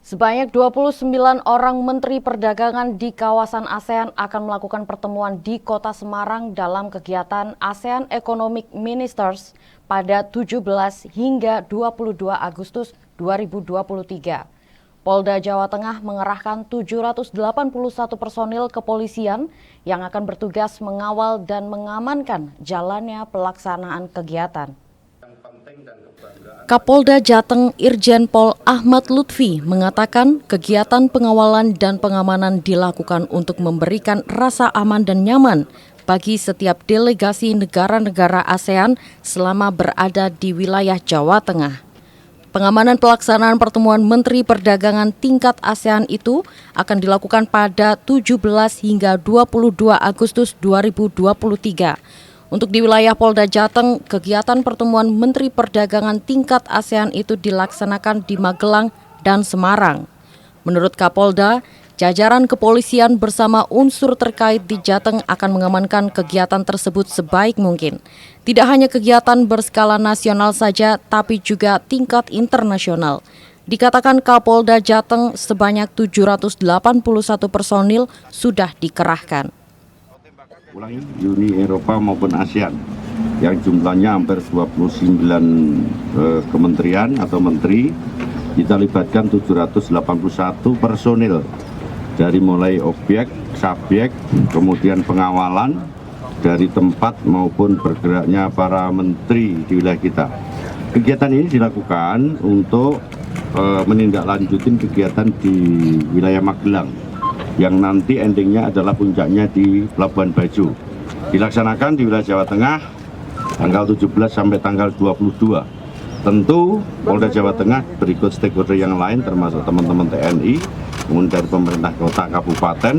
Sebanyak 29 orang Menteri Perdagangan di kawasan ASEAN akan melakukan pertemuan di Kota Semarang dalam kegiatan ASEAN Economic Ministers pada 17 hingga 22 Agustus 2023. Polda Jawa Tengah mengerahkan 781 personil kepolisian yang akan bertugas mengawal dan mengamankan jalannya pelaksanaan kegiatan. Kapolda Jateng Irjen Pol Ahmad Lutfi mengatakan kegiatan pengawalan dan pengamanan dilakukan untuk memberikan rasa aman dan nyaman bagi setiap delegasi negara-negara ASEAN selama berada di wilayah Jawa Tengah. Pengamanan pelaksanaan pertemuan Menteri Perdagangan tingkat ASEAN itu akan dilakukan pada 17 hingga 22 Agustus 2023. Untuk di wilayah Polda Jateng, kegiatan pertemuan Menteri Perdagangan tingkat ASEAN itu dilaksanakan di Magelang dan Semarang. Menurut Kapolda, jajaran kepolisian bersama unsur terkait di Jateng akan mengamankan kegiatan tersebut sebaik mungkin. Tidak hanya kegiatan berskala nasional saja, tapi juga tingkat internasional. Dikatakan Kapolda Jateng sebanyak 781 personil sudah dikerahkan. Uni Eropa maupun ASEAN yang jumlahnya hampir 29 kementerian atau menteri, kita libatkan 781 personil dari mulai objek, subjek, kemudian pengawalan dari tempat maupun bergeraknya para menteri di wilayah kita. Kegiatan ini dilakukan untuk menindaklanjutin kegiatan di wilayah Magelang yang nanti endingnya adalah puncaknya di Labuan Bajo. Dilaksanakan di wilayah Jawa Tengah tanggal 17 sampai tanggal 22. Tentu Polda Jawa Tengah berikut stakeholder yang lain termasuk teman-teman TNI, kemudian dari pemerintah kota kabupaten,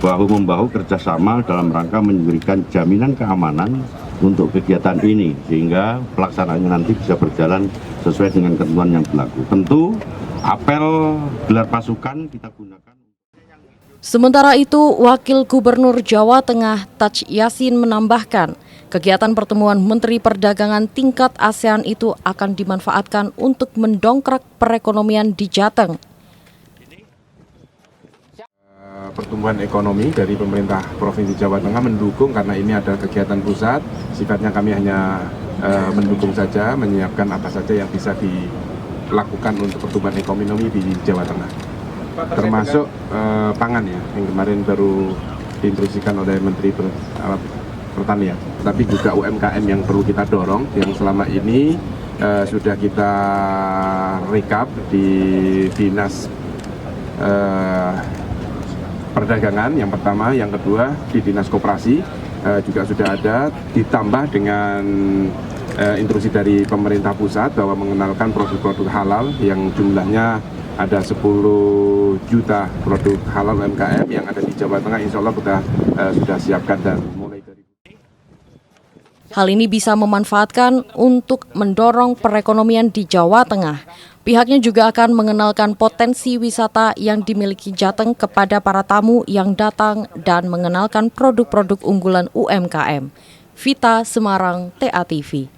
bahu-membahu kerjasama dalam rangka memberikan jaminan keamanan untuk kegiatan ini sehingga pelaksanaannya nanti bisa berjalan sesuai dengan ketentuan yang berlaku. Tentu apel gelar pasukan kita gunakan. Sementara itu, Wakil Gubernur Jawa Tengah Taj Yassin menambahkan, kegiatan pertemuan Menteri Perdagangan tingkat ASEAN itu akan dimanfaatkan untuk mendongkrak perekonomian di Jateng. Pertumbuhan ekonomi dari pemerintah Provinsi Jawa Tengah mendukung karena ini ada kegiatan pusat, sifatnya kami hanya mendukung saja, menyiapkan apa saja yang bisa dilakukan untuk pertumbuhan ekonomi di Jawa Tengah. Termasuk pangan ya, yang kemarin baru diinstruksikan oleh Menteri Pertanian. Tapi juga UMKM yang perlu kita dorong, yang selama ini sudah kita rekap di Dinas Perdagangan yang pertama, yang kedua di Dinas Koperasi juga sudah ada, ditambah dengan instruksi dari pemerintah pusat bahwa mengenalkan produk-produk halal yang jumlahnya ada 10 juta produk halal UMKM yang ada di Jawa Tengah, insya Allah kita sudah siapkan dan mulai dari. Hal ini bisa memanfaatkan untuk mendorong perekonomian di Jawa Tengah. Pihaknya juga akan mengenalkan potensi wisata yang dimiliki Jateng kepada para tamu yang datang dan mengenalkan produk-produk unggulan UMKM. Vita Semarang, TA TV.